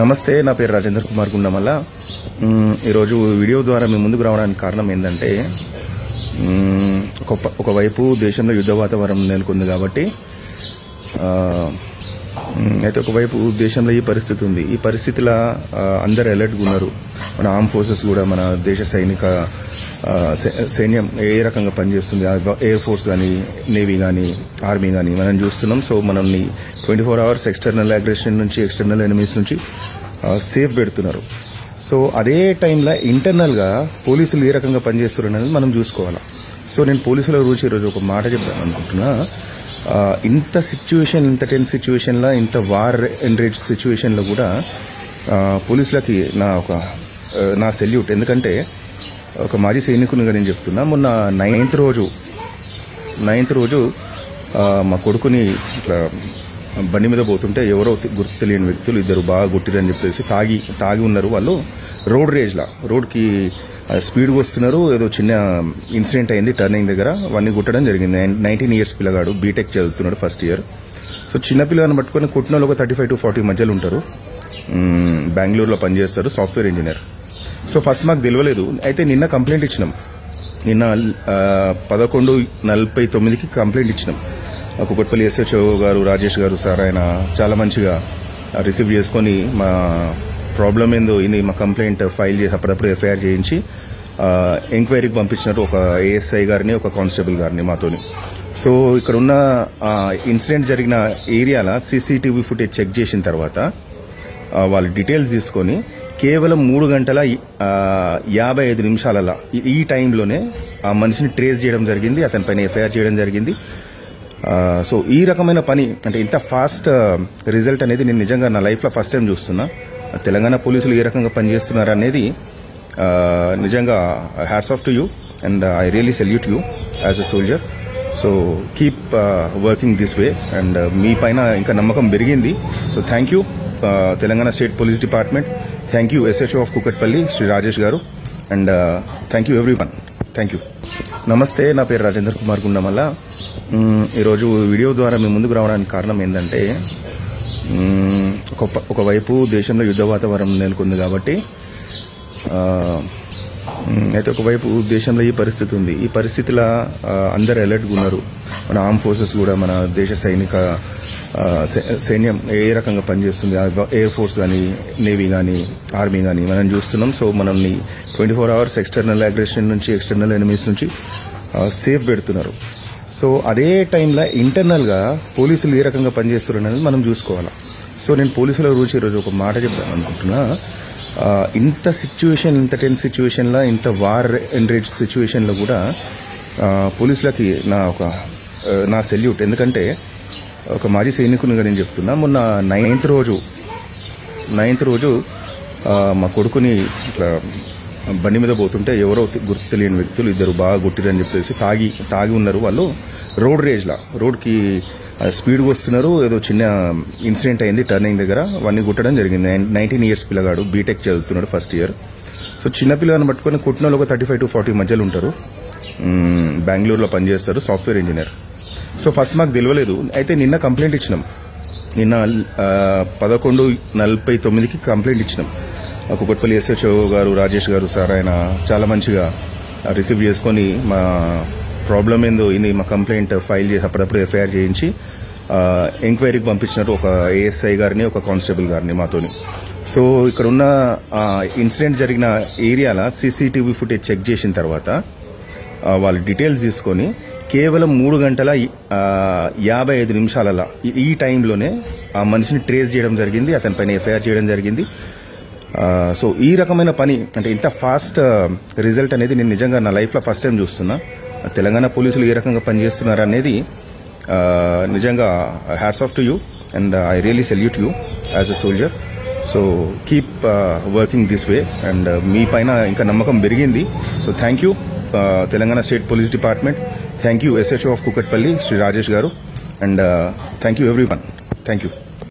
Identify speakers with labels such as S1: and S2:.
S1: నమస్తే, నా పేరు రాజేంద్ర కుమార్ గుండమల్ల. ఈరోజు వీడియో ద్వారా మీ ముందుకు రావడానికి కారణం ఏంటంటే, ఒకవైపు దేశంలో యుద్ధ వాతావరణం నెలకొంది కాబట్టి అయితే ఒకవైపు దేశంలో ఈ పరిస్థితి ఉంది. ఈ పరిస్థితిలో అందరు అలర్ట్గా ఉన్నారు. మన ఆర్మ్ ఫోర్సెస్ కూడా, మన దేశ సైన్యం ఏ రకంగా పనిచేస్తుంది, ఎయిర్ ఫోర్స్ కానీ, నేవీ కానీ, ఆర్మీ కానీ మనం చూస్తున్నాం. సో మనల్ని 24 hours ఎక్స్టర్నల్ అగ్రెషన్ నుంచి, ఎక్స్టర్నల్ ఎనిమీస్ నుంచి సేఫ్ పెడుతున్నారు. సో అదే టైంలో ఇంటర్నల్గా పోలీసులు ఏ రకంగా పనిచేస్తున్నారు అనేది మనం చూసుకోవాలి. సో నేను పోలీసుల గురించి ఈరోజు ఒక మాట చెప్తాను అనుకుంటున్నా. ఇంత సిచ్యువేషన్, ఇంత టెన్స్ సిచ్యువేషన్లో, ఇంత వార్ ఎండ్రేజ్ సిచ్యువేషన్లో కూడా పోలీసులకి నా సెల్యూట్. ఎందుకంటే ఒక మాజీ సైనికునిగా నేను చెప్తున్నా. మొన్న 9th రోజు మా కొడుకుని ఇట్లా బండి మీద పోతుంటే ఎవరో గుర్తు తెలియని వ్యక్తులు ఇద్దరు బాగా గుట్టిరని చెప్పేసి తాగి ఉన్నారు. వాళ్ళు రోడ్కి స్పీడ్గా వస్తున్నారు. ఏదో చిన్న ఇన్సిడెంట్ అయింది టర్నింగ్ దగ్గర, అవన్నీ గుట్టడం జరిగింది. 19 years పిల్లగాడు, బీటెక్ చదువుతున్నాడు, ఫస్ట్ ఇయర్. సో చిన్న పిల్లగాని పట్టుకొని కుట్టిన వాళ్ళు ఒక 35 to 40 మధ్యలో ఉంటారు. బెంగళూరులో పనిచేస్తారు, సాఫ్ట్వేర్ ఇంజనీర్. సో ఫస్ట్ మాకు తెలియలేదు. అయితే నిన్న కంప్లైంట్ ఇచ్చినాం. నిన్న 11:49కి కంప్లైంట్ ఇచ్చినాం. కుకట్పల్లి SHO గారు, రాజేష్ గారు సార్, ఆయన చాలా మంచిగా రిసీవ్ చేసుకొని మా ప్రాబ్లం ఏందో ఇది, మా కంప్లైంట్ ఫైల్ చేసి అప్పుడప్పుడు FIR చేయించి ఎంక్వైరీకి పంపించినారు. ఒక ASI గారిని, ఒక కానిస్టేబుల్ గారిని మాతోని. సో ఇక్కడ ఉన్న ఇన్సిడెంట్ జరిగిన ఏరియాలో CCTV ఫుటేజ్ చెక్ చేసిన తర్వాత వాళ్ళు డీటెయిల్స్ తీసుకొని కేవలం 3 గంటల 55 నిమిషాలలో ఈ టైంలోనే ఆ మనిషిని ట్రేస్ చేయడం జరిగింది, అతనిపైన FIR చేయడం జరిగింది. సో ఈ రకమైన పని, అంటే ఇంత ఫాస్ట్ రిజల్ట్ అనేది నేను నిజంగా నా లైఫ్లో ఫస్ట్ టైం చూస్తున్నా. తెలంగాణ పోలీసులు ఏ రకంగా పనిచేస్తున్నారు అనేది నిజంగా hats off to you, and I really salute you as a soldier. So keep working this way, and మీ పైన ఇంకా నమ్మకం పెరిగింది. So thank you Telangana state police department, thank you SHO of Kukatpally Shri Rajesh garu, and thank you everyone. Thank you. నమస్తే, నా పేరు రాజేంద్ర కుమార్ గుండమల్ల. ఈరోజు video ద్వారా మీ ముందుకు రావడానికి కారణం ఏంటంటే, ఒకవైపు దేశంలో యుద్ధ వాతావరణం నెలకొంది కాబట్టి అయితే ఒకవైపు దేశంలో ఈ పరిస్థితి ఉంది. ఈ పరిస్థితిలో అందరు అలర్ట్గా ఉన్నారు. మన ఆర్మ్ ఫోర్సెస్ కూడా, మన దేశ సైన్యం ఏ రకంగా పనిచేస్తుంది, ఎయిర్ ఫోర్స్ కానీ, నేవీ కానీ, ఆర్మీ కానీ మనం చూస్తున్నాం. సో మనల్ని 24 hours ఎక్స్టర్నల్ అగ్రెషన్ నుంచి, ఎక్స్టర్నల్ ఎనిమీస్ నుంచి సేఫ్ పెడుతున్నారు. సో అదే టైంలో ఇంటర్నల్గా పోలీసులు ఏ రకంగా పనిచేస్తున్నారు అనేది మనం చూసుకోవాలి. సో నేను పోలీసుల గురించి ఈరోజు ఒక మాట చెప్తాను అనుకుంటున్నా. ఇంత సిచ్యువేషన్, ఇంత టెన్స్ సిచ్యువేషన్లో, ఇంత వార్ ఎండ్రేజ్ సిచ్యువేషన్లో కూడా పోలీసులకి నా సెల్యూట్. ఎందుకంటే ఒక మాజీ సైనికునిగా నేను చెప్తున్నా. మొన్న 9th రోజు మా కొడుకుని ఇట్లా బండి మీద పోతుంటే ఎవరో గుర్తు తెలియని వ్యక్తులు ఇద్దరు బాగా గుట్టిరని చెప్పేసి తాగి ఉన్నారు. వాళ్ళు రోడ్కి స్పీడ్గా వస్తున్నారు. ఏదో చిన్న ఇన్సిడెంట్ అయింది టర్నింగ్ దగ్గర, అవన్నీ గుట్టడం జరిగింది. 19 years పిల్లగాడు, బీటెక్ చదువుతున్నాడు, ఫస్ట్ ఇయర్. సో చిన్న పిల్లగాని పట్టుకొని కుట్టిన వాళ్ళు ఒక 35 to 40 మధ్యలో ఉంటారు. బెంగళూరులో పనిచేస్తారు, సాఫ్ట్వేర్ ఇంజనీర్. సో ఫస్ట్ మాకు తెలియలేదు. అయితే నిన్న కంప్లైంట్ ఇచ్చినాం. నిన్న 11:49కి కంప్లైంట్ ఇచ్చినాం. కుకట్పల్లి SHO గారు, రాజేష్ గారు సార్, ఆయన చాలా మంచిగా రిసీవ్ చేసుకొని మా ప్రాబ్లం ఏందో ఇది, మా కంప్లైంట్ ఫైల్ చేసి అప్పుడప్పుడు FIR చేయించి ఎంక్వైరీకి పంపించినారు. ఒక ASI గారిని, ఒక కానిస్టేబుల్ గారిని మాతోని. సో ఇక్కడ ఉన్న ఇన్సిడెంట్ జరిగిన ఏరియాలో CCTV ఫుటేజ్ చెక్ చేసిన తర్వాత వాళ్ళు డీటెయిల్స్ తీసుకొని కేవలం 3 గంటల 55 నిమిషాలలో ఈ టైంలోనే ఆ మనిషిని ట్రేస్ చేయడం జరిగింది, అతనిపైన FIR చేయడం జరిగింది. సో ఈ రకమైన పని, అంటే ఇంత ఫాస్ట్ రిజల్ట్ అనేది నేను నిజంగా నా లైఫ్లో ఫస్ట్ టైం చూస్తున్నా. తెలంగాణ పోలీసులు ఏ రకంగా పనిచేస్తున్నారు అనేది నిజంగా hats off to you, and I really salute you as a soldier. So keep working this way, and మీ పైన ఇంకా నమ్మకం పెరిగింది. So thank you Telangana state police department, thank you SHO of Kukatpally Shri Rajesh garu, and thank you everyone. Thank you.